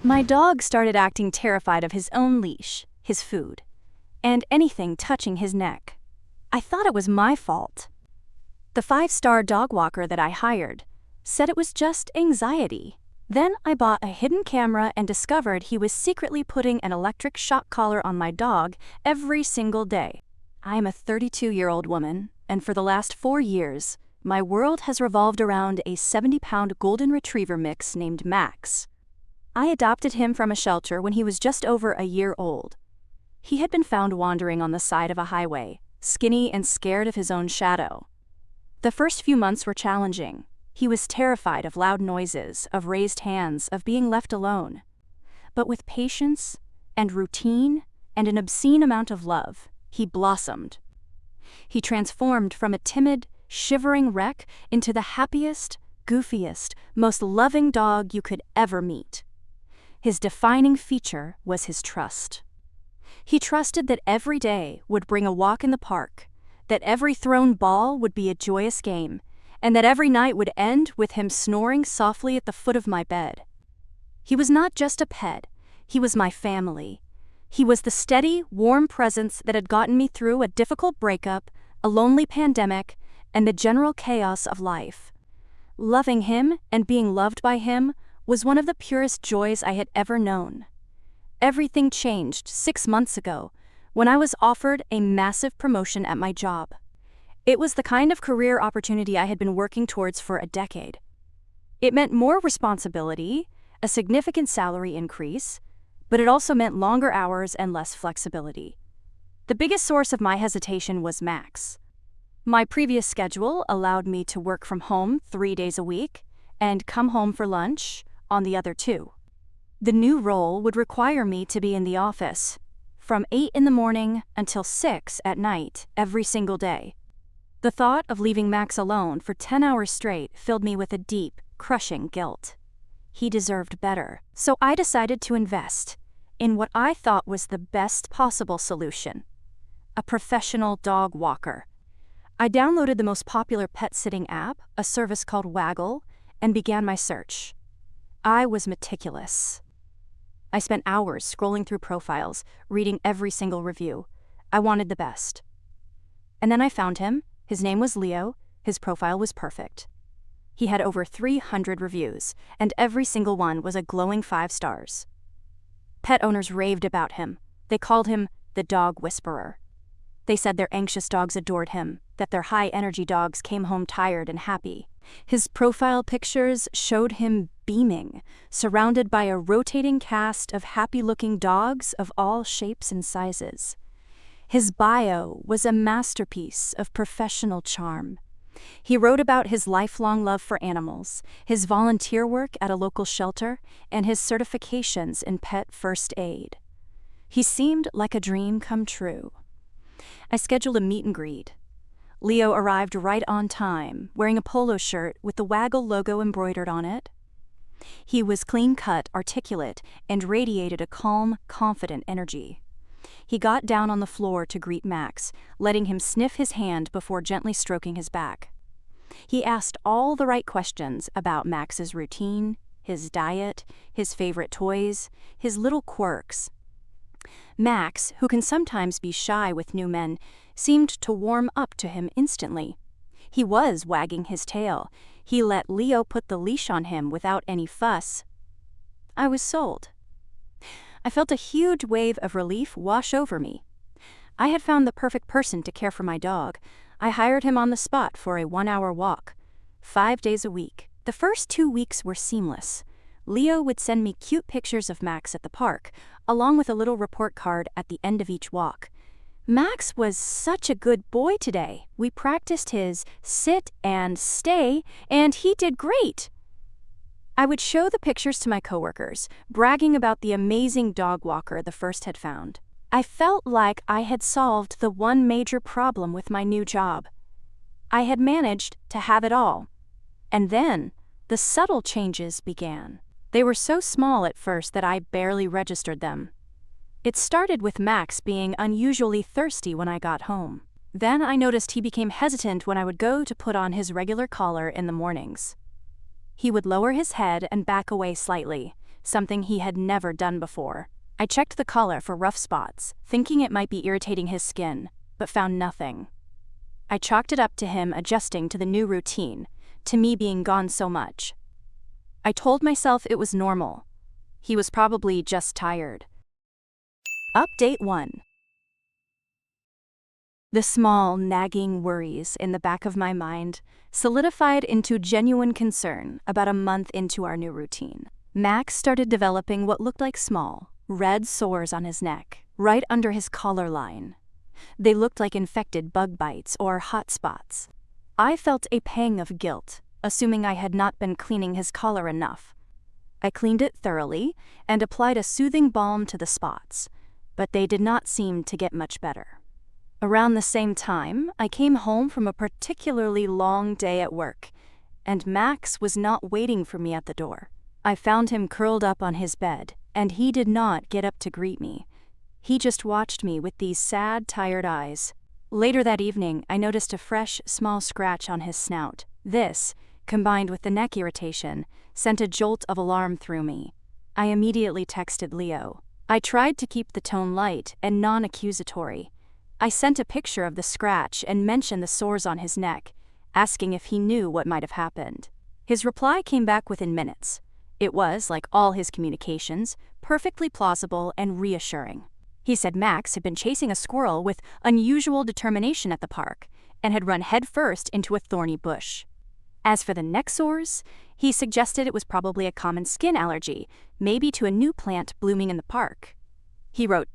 My dog started acting terrified of his own leash, his food, and anything touching his neck. I thought it was my fault. The 5-star dog walker that I hired said it was just anxiety. Then I bought a hidden camera and discovered he was secretly putting an electric shock collar on my dog every single day. I am a 32-year-old woman, and for the last 4 years, my world has revolved around a 70-pound golden retriever mix named Max. I adopted him from a shelter when he was just over a year old. He had been found wandering on the side of a highway, skinny and scared of his own shadow. The first few months were challenging. He was terrified of loud noises, of raised hands, of being left alone. But with patience and routine and an obscene amount of love, he blossomed. He transformed from a timid, shivering wreck into the happiest, goofiest, most loving dog you could ever meet. His defining feature was his trust. He trusted that every day would bring a walk in the park, that every thrown ball would be a joyous game, and that every night would end with him snoring softly at the foot of my bed. He was not just a pet, he was my family. He was the steady, warm presence that had gotten me through a difficult breakup, a lonely pandemic, and the general chaos of life. Loving him and being loved by him was one of the purest joys I had ever known. Everything changed 6 months ago when I was offered a massive promotion at my job. It was the kind of career opportunity I had been working towards for a decade. It meant more responsibility, a significant salary increase, but it also meant longer hours and less flexibility. The biggest source of my hesitation was Max. My previous schedule allowed me to work from home 3 days a week and come home for lunch on the other 2. The new role would require me to be in the office from 8 in the morning until 6 at night every single day. The thought of leaving Max alone for 10 hours straight filled me with a deep, crushing guilt. He deserved better, so I decided to invest in what I thought was the best possible solution: a professional dog walker. I downloaded the most popular pet sitting app, a service called Waggle, and began my search. I was meticulous. I spent hours scrolling through profiles, reading every single review. I wanted the best. And then I found him. His name was Leo. His profile was perfect. He had over 300 reviews, and every single one was a glowing 5 stars. Pet owners raved about him. They called him the Dog Whisperer. They said their anxious dogs adored him, that their high-energy dogs came home tired and happy. His profile pictures showed him beaming, surrounded by a rotating cast of happy-looking dogs of all shapes and sizes. His bio was a masterpiece of professional charm. He wrote about his lifelong love for animals, his volunteer work at a local shelter, and his certifications in pet first aid. He seemed like a dream come true. I scheduled a meet and greet. Leo arrived right on time, wearing a polo shirt with the Waggle logo embroidered on it. He was clean-cut, articulate, and radiated a calm, confident energy. He got down on the floor to greet Max, letting him sniff his hand before gently stroking his back. He asked all the right questions about Max's routine, his diet, his favorite toys, his little quirks. Max, who can sometimes be shy with new men, seemed to warm up to him instantly. He was wagging his tail. He let Leo put the leash on him without any fuss. I was sold. I felt a huge wave of relief wash over me. I had found the perfect person to care for my dog. I hired him on the spot for a 1-hour walk, 5 days a week. The first 2 weeks were seamless. Leo would send me cute pictures of Max at the park, along with a little report card at the end of each walk. Max was such a good boy today. We practiced his sit and stay, and he did great. I would show the pictures to my coworkers, bragging about the amazing dog walker the first had found. I felt like I had solved the one major problem with my new job. I had managed to have it all. And then, the subtle changes began. They were so small at first that I barely registered them. It started with Max being unusually thirsty when I got home. Then I noticed he became hesitant when I would go to put on his regular collar in the mornings. He would lower his head and back away slightly, something he had never done before. I checked the collar for rough spots, thinking it might be irritating his skin, but found nothing. I chalked it up to him adjusting to the new routine, to me being gone so much. I told myself it was normal. He was probably just tired. Update 1. The small, nagging worries in the back of my mind solidified into genuine concern about a month into our new routine. Max started developing what looked like small, red sores on his neck, right under his collar line. They looked like infected bug bites or hot spots. I felt a pang of guilt, assuming I had not been cleaning his collar enough. I cleaned it thoroughly and applied a soothing balm to the spots, but they did not seem to get much better. Around the same time, I came home from a particularly long day at work, and Max was not waiting for me at the door. I found him curled up on his bed, and he did not get up to greet me. He just watched me with these sad, tired eyes. Later that evening, I noticed a fresh, small scratch on his snout. This, combined with the neck irritation, sent a jolt of alarm through me. I immediately texted Leo. I tried to keep the tone light and non-accusatory. I sent a picture of the scratch and mentioned the sores on his neck, asking if he knew what might have happened. His reply came back within minutes. It was, like all his communications, perfectly plausible and reassuring. He said Max had been chasing a squirrel with unusual determination at the park and had run headfirst into a thorny bush. As for the neck sores, he suggested it was probably a common skin allergy, maybe to a new plant blooming in the park. He wrote,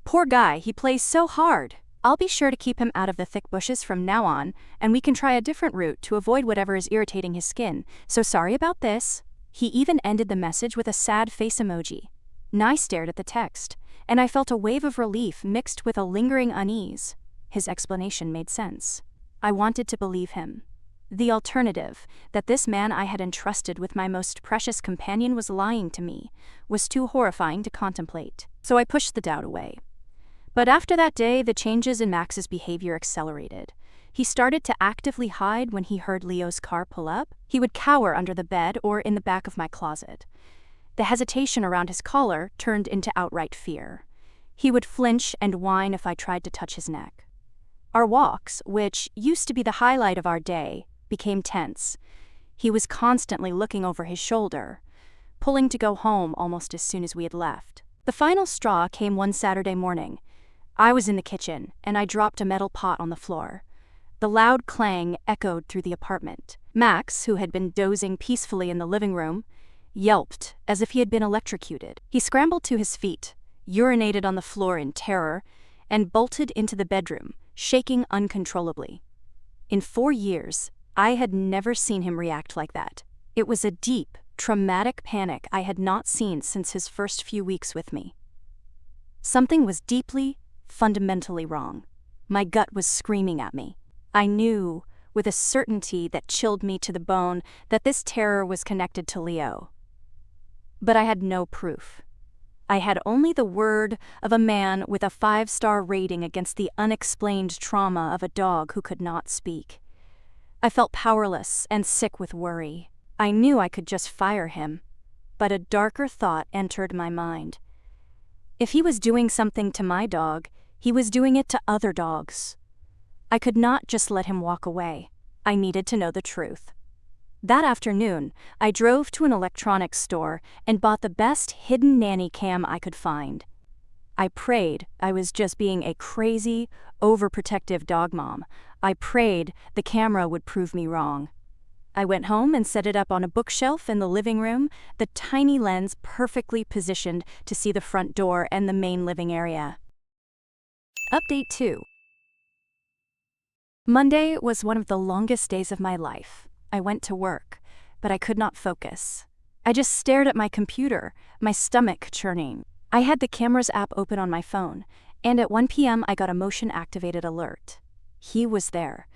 "Poor guy, he plays so hard. I'll be sure to keep him out of the thick bushes from now on, and we can try a different route to avoid whatever is irritating his skin, so sorry about this." He even ended the message with a sad face emoji. I stared at the text, and I felt a wave of relief mixed with a lingering unease. His explanation made sense. I wanted to believe him. The alternative, that this man I had entrusted with my most precious companion was lying to me, was too horrifying to contemplate, so I pushed the doubt away. But after that day, the changes in Max's behavior accelerated. He started to actively hide when he heard Leo's car pull up. He would cower under the bed or in the back of my closet. The hesitation around his collar turned into outright fear. He would flinch and whine if I tried to touch his neck. Our walks, which used to be the highlight of our day, became tense. He was constantly looking over his shoulder, pulling to go home almost as soon as we had left. The final straw came one Saturday morning. I was in the kitchen, and I dropped a metal pot on the floor. The loud clang echoed through the apartment. Max, who had been dozing peacefully in the living room, yelped as if he had been electrocuted. He scrambled to his feet, urinated on the floor in terror, and bolted into the bedroom, shaking uncontrollably. In 4 years, I had never seen him react like that. It was a deep, traumatic panic I had not seen since his first few weeks with me. Something was deeply, fundamentally wrong. My gut was screaming at me. I knew, with a certainty that chilled me to the bone, that this terror was connected to Leo. But I had no proof. I had only the word of a man with a 5-star rating against the unexplained trauma of a dog who could not speak. I felt powerless and sick with worry. I knew I could just fire him, but a darker thought entered my mind. If he was doing something to my dog, he was doing it to other dogs. I could not just let him walk away. I needed to know the truth. That afternoon, I drove to an electronics store and bought the best hidden nanny cam I could find. I prayed I was just being a crazy, overprotective dog mom. I prayed the camera would prove me wrong. I went home and set it up on a bookshelf in the living room, the tiny lens perfectly positioned to see the front door and the main living area. Update 2. Monday was one of the longest days of my life. I went to work, but I could not focus. I just stared at my computer, my stomach churning. I had the camera's app open on my phone, and at 1 p.m. I got a motion-activated alert. He was there.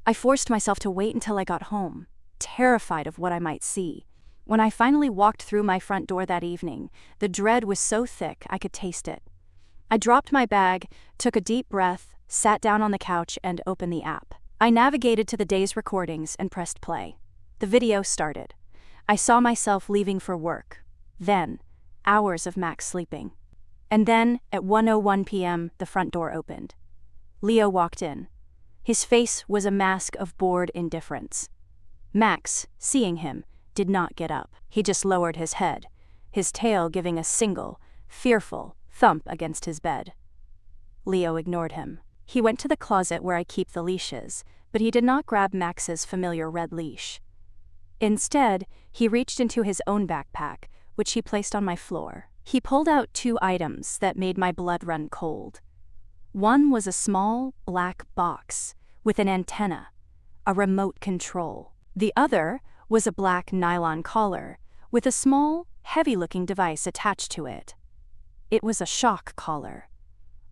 I forced myself to wait until I got home, terrified of what I might see. When I finally walked through my front door that evening, the dread was so thick I could taste it. I dropped my bag, took a deep breath, sat down on the couch, and opened the app. I navigated to the day's recordings and pressed play. The video started. I saw myself leaving for work. Then, hours of Max sleeping. And then, at 1:01 p.m., the front door opened. Leo walked in. His face was a mask of bored indifference. Max, seeing him, did not get up. He just lowered his head, his tail giving a single, fearful thump against his bed. Leo ignored him. He went to the closet where I keep the leashes, but he did not grab Max's familiar red leash. Instead, he reached into his own backpack, which he placed on my floor. He pulled out two items that made my blood run cold. One was a small, black box with an antenna, a remote control. The other was a black nylon collar with a small, heavy-looking device attached to it. It was a shock collar.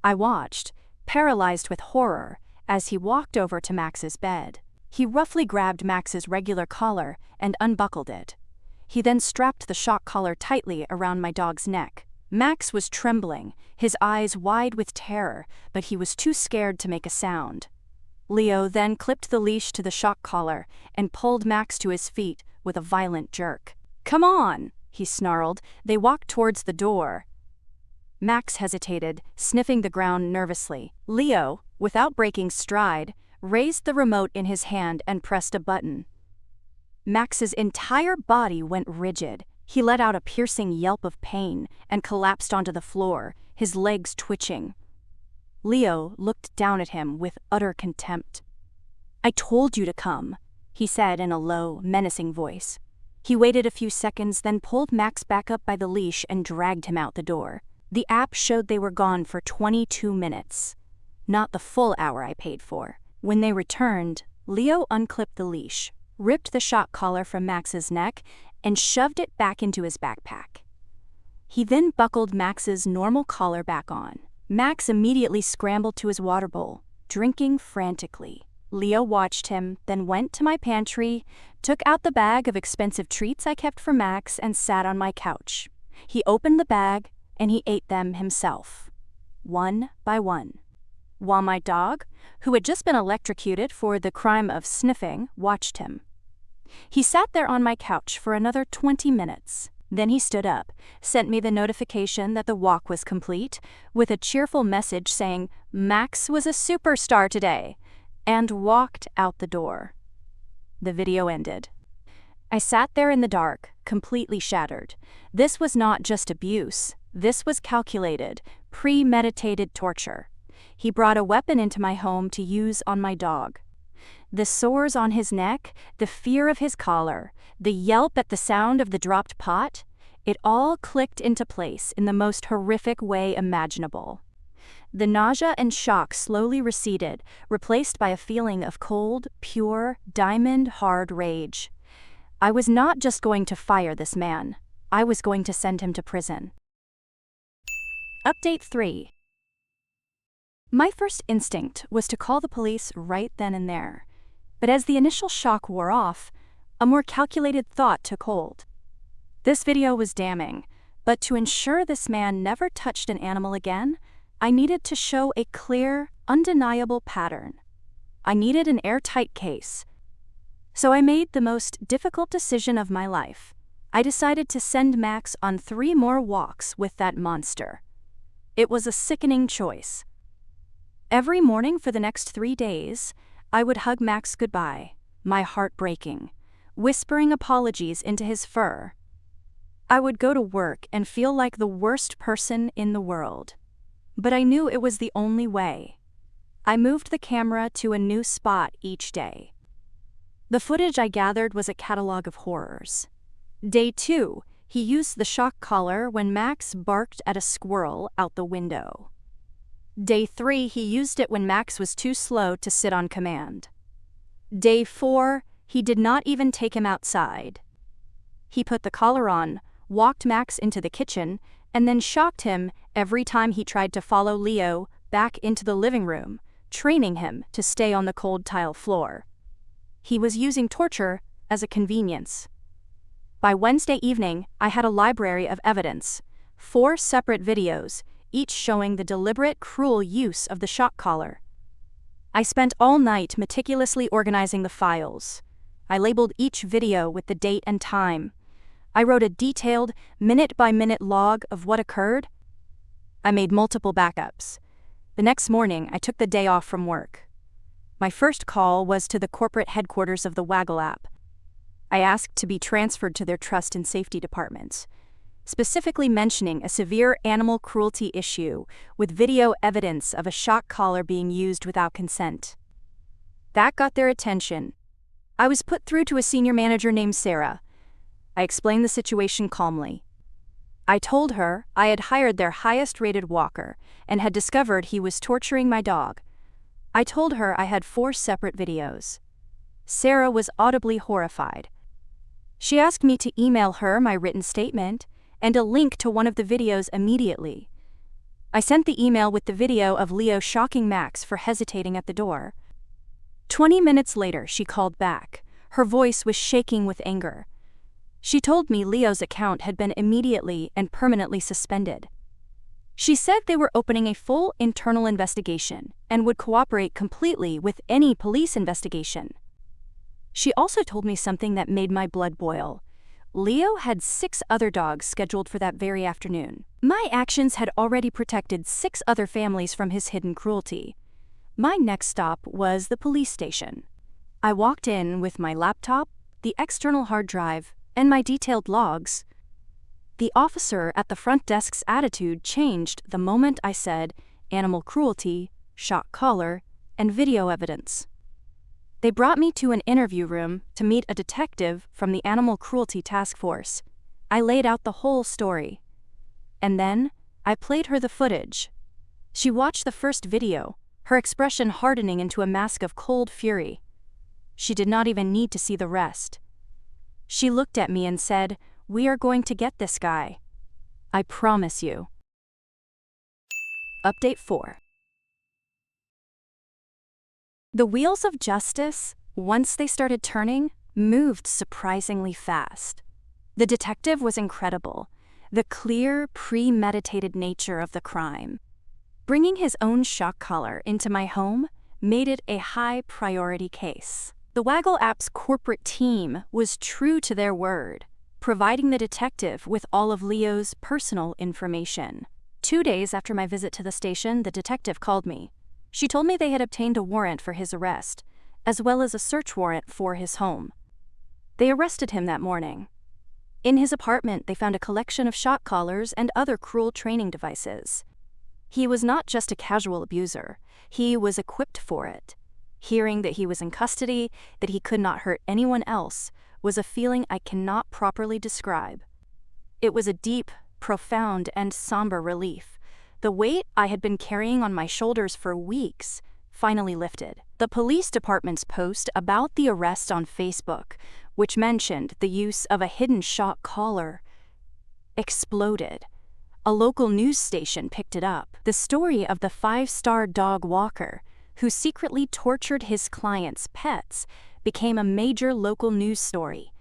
I watched, paralyzed with horror, as he walked over to Max's bed. He roughly grabbed Max's regular collar and unbuckled it. He then strapped the shock collar tightly around my dog's neck. Max was trembling, his eyes wide with terror, but he was too scared to make a sound. Leo then clipped the leash to the shock collar and pulled Max to his feet with a violent jerk. "Come on," he snarled. They walked towards the door. Max hesitated, sniffing the ground nervously. Leo, without breaking stride, raised the remote in his hand and pressed a button. Max's entire body went rigid. He let out a piercing yelp of pain and collapsed onto the floor, his legs twitching. Leo looked down at him with utter contempt. "I told you to come," he said in a low, menacing voice. He waited a few seconds, then pulled Max back up by the leash and dragged him out the door. The app showed they were gone for 22 minutes, not the full hour I paid for. When they returned, Leo unclipped the leash, ripped the shock collar from Max's neck, and shoved it back into his backpack. He then buckled Max's normal collar back on. Max immediately scrambled to his water bowl, drinking frantically. Leo watched him, then went to my pantry, took out the bag of expensive treats I kept for Max, and sat on my couch. He opened the bag, and he ate them himself, one by one, while my dog, who had just been electrocuted for the crime of sniffing, watched him. He sat there on my couch for another 20 minutes. Then he stood up, sent me the notification that the walk was complete, with a cheerful message saying Max was a superstar today, and walked out the door. The video ended. I sat there in the dark, completely shattered. This was not just abuse. This was calculated, premeditated torture. He brought a weapon into my home to use on my dog. The sores on his neck, the fear of his collar, the yelp at the sound of the dropped pot, it all clicked into place in the most horrific way imaginable. The nausea and shock slowly receded, replaced by a feeling of cold, pure, diamond-hard rage. I was not just going to fire this man. I was going to send him to prison. Update 3. My first instinct was to call the police right then and there. But as the initial shock wore off, a more calculated thought took hold. This video was damning, but to ensure this man never touched an animal again, I needed to show a clear, undeniable pattern. I needed an airtight case. So I made the most difficult decision of my life. I decided to send Max on 3 more walks with that monster. It was a sickening choice. Every morning for the next 3 days, I would hug Max goodbye, my heart breaking, whispering apologies into his fur. I would go to work and feel like the worst person in the world. But I knew it was the only way. I moved the camera to a new spot each day. The footage I gathered was a catalog of horrors. Day 2, he used the shock collar when Max barked at a squirrel out the window. Day 3, he used it when Max was too slow to sit on command. Day 4, he did not even take him outside. He put the collar on, walked Max into the kitchen, and then shocked him every time he tried to follow Leo back into the living room, training him to stay on the cold tile floor. He was using torture as a convenience. By Wednesday evening, I had a library of evidence, 4 separate videos, each showing the deliberate, cruel use of the shock collar. I spent all night meticulously organizing the files. I labeled each video with the date and time. I wrote a detailed, minute-by-minute log of what occurred. I made multiple backups. The next morning, I took the day off from work. My first call was to the corporate headquarters of the Waggle app. I asked to be transferred to their trust and safety departments, specifically mentioning a severe animal cruelty issue with video evidence of a shock collar being used without consent. That got their attention. I was put through to a senior manager named Sarah. I explained the situation calmly. I told her I had hired their highest-rated walker and had discovered he was torturing my dog. I told her I had 4 separate videos. Sarah was audibly horrified. She asked me to email her my written statement and a link to one of the videos immediately. I sent the email with the video of Leo shocking Max for hesitating at the door. 20 minutes later, she called back. Her voice was shaking with anger. She told me Leo's account had been immediately and permanently suspended. She said they were opening a full internal investigation and would cooperate completely with any police investigation. She also told me something that made my blood boil. Leo had 6 other dogs scheduled for that very afternoon. My actions had already protected 6 other families from his hidden cruelty. My next stop was the police station. I walked in with my laptop, the external hard drive, and my detailed logs. The officer at the front desk's attitude changed the moment I said animal cruelty, shock collar, and video evidence. They brought me to an interview room to meet a detective from the Animal Cruelty Task Force. I laid out the whole story. And then, I played her the footage. She watched the first video, her expression hardening into a mask of cold fury. She did not even need to see the rest. She looked at me and said, "We are going to get this guy. I promise you." Update 4. The wheels of justice, once they started turning, moved surprisingly fast. The detective was incredible, the clear, premeditated nature of the crime. Bringing his own shock collar into my home made it a high-priority case. The Waggle app's corporate team was true to their word, providing the detective with all of Leo's personal information. 2 days after my visit to the station, the detective called me. She told me they had obtained a warrant for his arrest, as well as a search warrant for his home. They arrested him that morning. In his apartment, they found a collection of shock collars and other cruel training devices. He was not just a casual abuser, he was equipped for it. Hearing that he was in custody, that he could not hurt anyone else, was a feeling I cannot properly describe. It was a deep, profound, and somber relief. The weight I had been carrying on my shoulders for weeks finally lifted. The police department's post about the arrest on Facebook, which mentioned the use of a hidden shock collar, exploded. A local news station picked it up. The story of the 5-star dog walker, who secretly tortured his clients' pets, became a major local news story.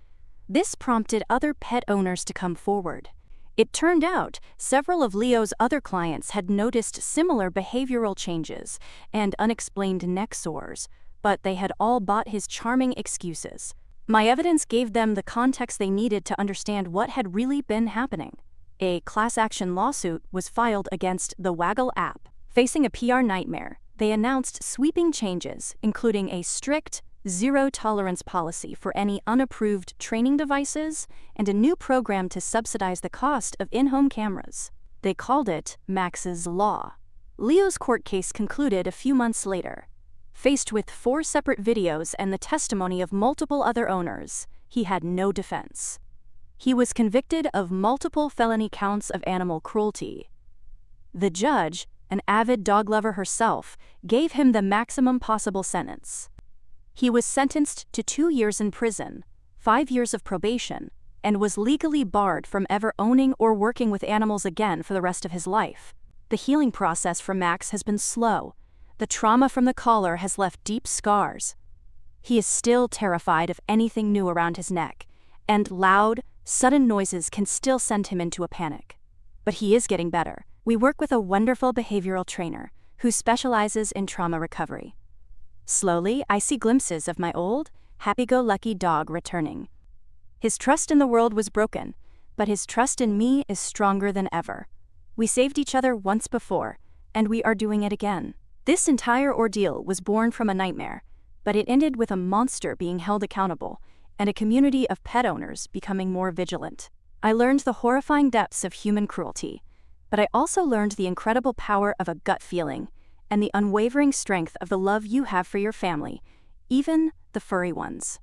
This prompted other pet owners to come forward. It turned out several of Leo's other clients had noticed similar behavioral changes and unexplained neck sores, but they had all bought his charming excuses. My evidence gave them the context they needed to understand what had really been happening. A class action lawsuit was filed against the Waggle app. Facing a PR nightmare, they announced sweeping changes, including a strict, zero-tolerance policy for any unapproved training devices and a new program to subsidize the cost of in-home cameras. They called it Max's Law. Leo's court case concluded a few months later. Faced with 4 separate videos and the testimony of multiple other owners, he had no defense. He was convicted of multiple felony counts of animal cruelty. The judge, an avid dog lover herself, gave him the maximum possible sentence. He was sentenced to 2 years in prison, 5 years of probation, and was legally barred from ever owning or working with animals again for the rest of his life. The healing process for Max has been slow. The trauma from the collar has left deep scars. He is still terrified of anything new around his neck, and loud, sudden noises can still send him into a panic. But he is getting better. We work with a wonderful behavioral trainer who specializes in trauma recovery. Slowly, I see glimpses of my old, happy-go-lucky dog returning. His trust in the world was broken, but his trust in me is stronger than ever. We saved each other once before, and we are doing it again. This entire ordeal was born from a nightmare, but it ended with a monster being held accountable and a community of pet owners becoming more vigilant. I learned the horrifying depths of human cruelty, but I also learned the incredible power of a gut feeling and the unwavering strength of the love you have for your family, even the furry ones.